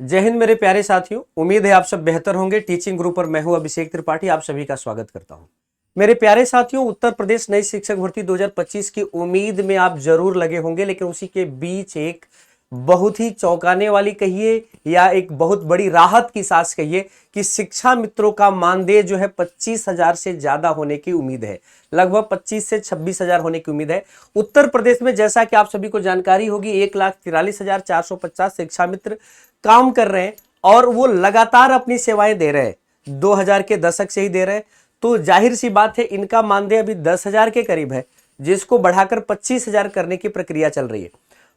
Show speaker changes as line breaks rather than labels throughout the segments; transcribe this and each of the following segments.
जय हिंद मेरे प्यारे साथियों, उम्मीद है आप सब बेहतर होंगे। टीचिंग ग्रुप पर मैं हूं अभिषेक त्रिपाठी, आप सभी का स्वागत करता हूं। मेरे प्यारे साथियों, उत्तर प्रदेश नई शिक्षक भर्ती 2025 की उम्मीद में आप जरूर लगे होंगे, लेकिन उसी के बीच एक बहुत ही चौंकाने वाली कहिए या एक बहुत बड़ी राहत की सांस कहिए कि शिक्षा मित्रों का मानदेय जो है 25,000 से ज्यादा होने की उम्मीद है। लगभग 25 से 26,000 होने की उम्मीद है। उत्तर प्रदेश में जैसा कि आप सभी को जानकारी होगी 1,43,450 शिक्षा मित्र काम कर रहे हैं और वो लगातार अपनी सेवाएं दे रहे हैं। 2000 के दशक से ही दे रहे हैं, तो जाहिर सी बात है इनका मानदेय अभी 10,000 के करीब है, जिसको बढ़ाकर 25,000 करने की प्रक्रिया चल रही है।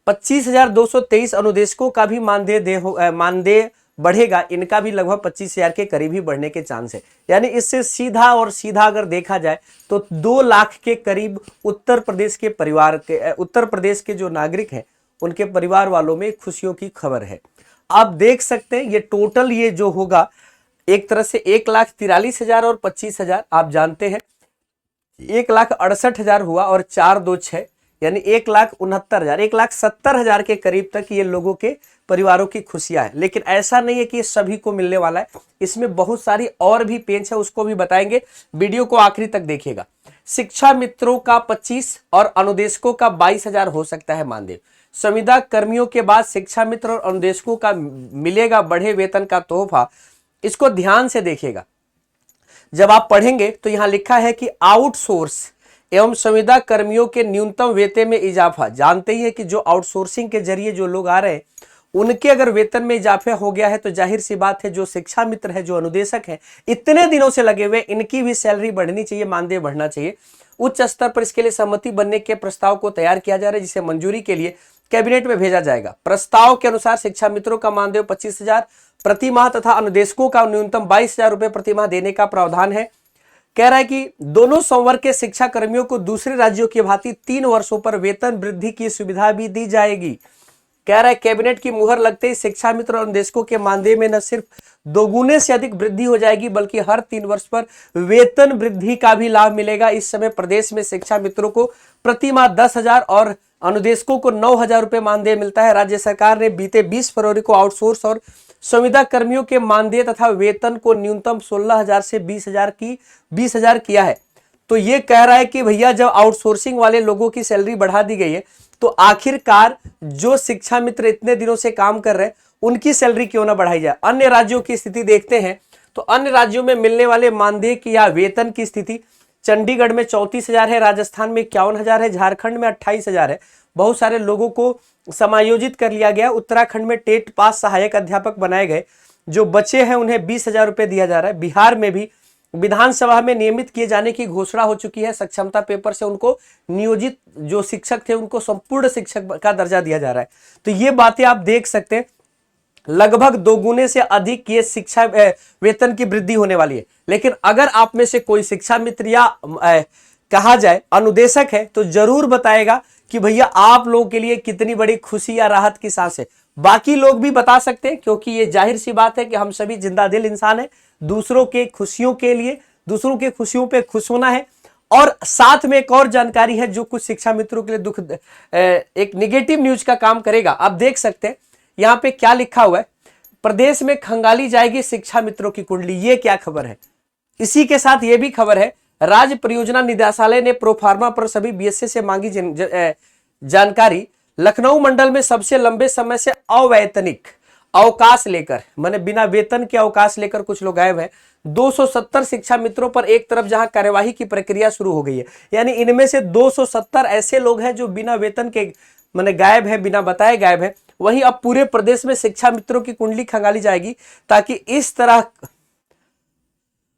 25,223 अनुदेशकों का भी मानदेय बढ़ेगा, इनका भी लगभग 25,000 के करीब ही बढ़ने के चांस है। यानी इससे सीधा और सीधा अगर देखा जाए तो 2 लाख के करीब उत्तर प्रदेश के जो नागरिक हैं उनके परिवार वालों में खुशियों की खबर है। आप देख सकते हैं ये टोटल ये जो होगा एक तरह से 1,43,000 और 25,000, आप जानते हैं 1,68,000 हुआ और 4 2 6 यानी 1,69,000 1,70,000 के करीब तक ये लोगों के परिवारों की खुशियां हैं। लेकिन ऐसा नहीं है कि ये सभी को मिलने वाला है, इसमें बहुत सारी और भी पेंच है, उसको भी बताएंगे। वीडियो को आखिरी तक देखिएगा। शिक्षा मित्रों का 25 और अनुदेशकों का 22,000 हो सकता है मानदेय। संविदा कर्मियों के बाद शिक्षा मित्र और अनुदेशकों का मिलेगा बढ़े वेतन का तोहफा। इसको ध्यान से देखिएगा, जब आप पढ़ेंगे तो यहां लिखा है कि आउटसोर्स एवं संविदा कर्मियों के न्यूनतम वेतन में इजाफा। जानते ही है कि जो आउटसोर्सिंग के जरिए जो लोग आ रहे हैं उनके अगर वेतन में इजाफा हो गया है तो जाहिर सी बात है जो शिक्षा मित्र है, जो अनुदेशक है, इतने दिनों से लगे हुए, इनकी भी सैलरी बढ़नी चाहिए, मानदेय बढ़ना चाहिए। उच्च स्तर पर इसके लिए सहमति बनने के प्रस्ताव को तैयार किया जा रहा है, जिसे मंजूरी के लिए कैबिनेट में भेजा जाएगा। प्रस्ताव के अनुसार शिक्षा मित्रों का मानदेय 25,000 प्रति माह तथा अनुदेशकों का न्यूनतम 22,000 रुपए प्रति माह देने का प्रावधान है। कह रहा है कि दोनों संवर्ग के शिक्षा कर्मियों को दूसरे राज्यों की भांति 3 वर्षों पर वेतन वृद्धि की सुविधा भी दी जाएगी। कह रहा है कैबिनेट की मुहर लगते ही शिक्षा मित्र और अनुदेशकों के मानदेय में न सिर्फ दोगुने से अधिक वृद्धि हो जाएगी, बल्कि हर 3 वर्ष पर वेतन वृद्धि का भी लाभ मिलेगा। इस समय प्रदेश में शिक्षा मित्रों को प्रति माह 10,000 और अनुदेशकों को 9,000 रुपए मानदेय मिलता है। राज्य सरकार ने बीते 20 फरवरी को आउटसोर्स और संविदा कर्मियों के मानदेय तथा वेतन को न्यूनतम 16,000 से 20,000 किया है। तो ये कह रहा है कि भैया जब आउटसोर्सिंग वाले लोगों की सैलरी बढ़ा दी गई है तो आखिरकार जो शिक्षा मित्र इतने दिनों से काम कर रहे हैं उनकी सैलरी क्यों ना बढ़ाई जाए। अन्य राज्यों की स्थिति देखते हैं तो अन्य राज्यों में मिलने वाले मानदेय की या वेतन की स्थिति, चंडीगढ़ में 34,000 है, राजस्थान में 51,000 है, झारखंड में 28,000 है। बहुत सारे लोगों को समायोजित कर लिया गया। उत्तराखंड में टेट पास सहायक अध्यापक बनाए गए, जो बचे हैं उन्हें 20,000 रुपए दिया जा रहा है। बिहार में भी विधानसभा में नियमित किए जाने की घोषणा हो चुकी है। सक्षमता पेपर से उनको नियोजित जो शिक्षक थे उनको संपूर्ण शिक्षक का दर्जा दिया जा रहा है। तो ये बातें आप देख सकते हैं, लगभग दोगुने से अधिक ये शिक्षा वेतन की वृद्धि होने वाली है। लेकिन अगर आप में से कोई शिक्षा मित्र या कहा जाए अनुदेशक है तो जरूर बताएगा कि भैया आप लोगों के लिए कितनी बड़ी खुशी या राहत की सांस है। बाकी लोग भी बता सकते हैं, क्योंकि ये जाहिर सी बात है कि हम सभी जिंदा दिल इंसान हैं। दूसरों के खुशियों के लिए, दूसरों के खुशियों पे खुश होना है। और साथ में एक और जानकारी है जो कुछ शिक्षा मित्रों के लिए एक निगेटिव न्यूज का काम करेगा। आप देख सकते हैं यहां पे क्या लिखा हुआ है, प्रदेश में खंगाली जाएगी शिक्षा मित्रों की कुंडली। ये क्या खबर है। इसी के साथ ये भी खबर है, राज्य परियोजना निदेशालय ने प्रोफार्मा पर सभी बीएसए से मांगी जानकारी। लखनऊ मंडल में सबसे लंबे समय से अवैतनिक अवकाश लेकर, माने बिना वेतन के अवकाश लेकर कुछ लोग गायब हैं। 270 शिक्षा मित्रों पर एक तरफ जहां कार्यवाही की प्रक्रिया शुरू हो गई है, यानी इनमें से 270 ऐसे लोग हैं जो बिना वेतन के माने गायब है, बिना बताए गायब है। वहीं अब पूरे प्रदेश में शिक्षा मित्रों की कुंडली खंगाली जाएगी ताकि इस तरह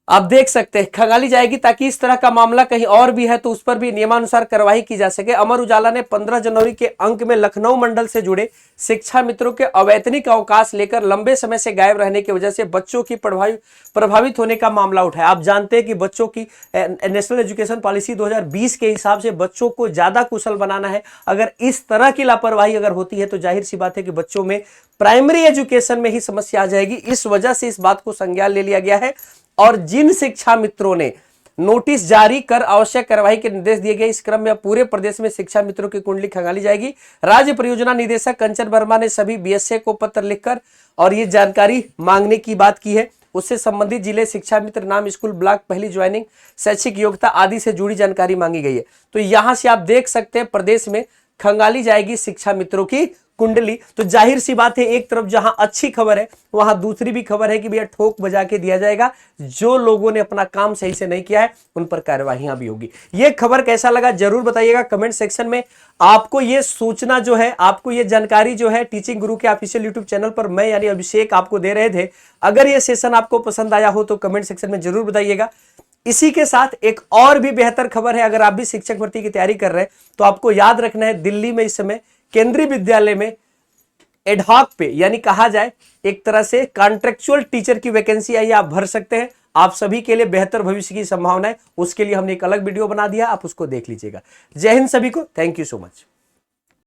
आप देख सकते हैं खंगाली जाएगी ताकि इस तरह का मामला कहीं और भी है तो उस पर भी नियमानुसार कार्रवाई की जा सके। अमर उजाला ने 15 जनवरी के अंक में लखनऊ मंडल से जुड़े शिक्षा मित्रों के अवैतनिक अवकाश लेकर लंबे समय से गायब रहने की वजह से बच्चों की प्रभावित होने का मामला उठाया। आप जानते हैं कि बच्चों की नेशनल एजुकेशन पॉलिसी 2020 के हिसाब से बच्चों को ज्यादा कुशल बनाना है। अगर इस तरह की लापरवाही अगर होती है तो जाहिर सी बात है कि बच्चों में प्राइमरी एजुकेशन में ही समस्या आ जाएगी। इस वजह से इस बात को संज्ञान ले लिया गया है। और जिन शिक्षा मित्रों ने नोटिस जारी कर आवश्यक कार्यवाही के निर्देश दिए गए। इस क्रम में अब पूरे प्रदेश में शिक्षा मित्रों की कुंडली खंगाली जाएगी। राज्य परियोजना निदेशक कंचन वर्मा ने सभी बीएसए को पत्र लिखकर और ये जानकारी मांगने की बात की है। उससे संबंधित जिले, शिक्षा मित्र, नाम, स्कूल, ब्लॉक, पहली ज्वाइनिंग, शैक्षिक योग्यता आदि से जुड़ी जानकारी मांगी गई है। तो यहां से आप देख सकते हैं प्रदेश में खंगाली जाएगी शिक्षा मित्रों की कुंडली। तो जाहिर सी बात है, एक तरफ जहां अच्छी खबर है वहां दूसरी भी खबर है कि भैया ठोक बजा के दिया जाएगा। जो लोगों ने अपना काम सही से नहीं किया है उन पर कार्यवाहियां भी होगी। ये खबर कैसा लगा जरूर बताइएगा कमेंट सेक्शन में। आपको ये सूचना जो है, आपको ये जानकारी जो है टीचिंग गुरु के ऑफिशियल यूट्यूब चैनल पर मैं यानी अभिषेक आपको दे रहे थे। अगर ये सेशन आपको पसंद आया हो तो कमेंट सेक्शन में जरूर बताइएगा। इसी के साथ एक और भी बेहतर खबर है, अगर आप भी शिक्षक भर्ती की तैयारी कर रहे हैं तो आपको याद रखना है, दिल्ली में इस समय केंद्रीय विद्यालय में एडहॉक पे यानी कहा जाए एक तरह से कॉन्ट्रेक्चुअल टीचर की वैकेंसी आई है, आप भर सकते हैं। आप सभी के लिए बेहतर भविष्य की संभावना है, उसके लिए हमने एक अलग वीडियो बना दिया, आप उसको देख लीजिएगा। जय हिंद सभी को, थैंक यू सो मच।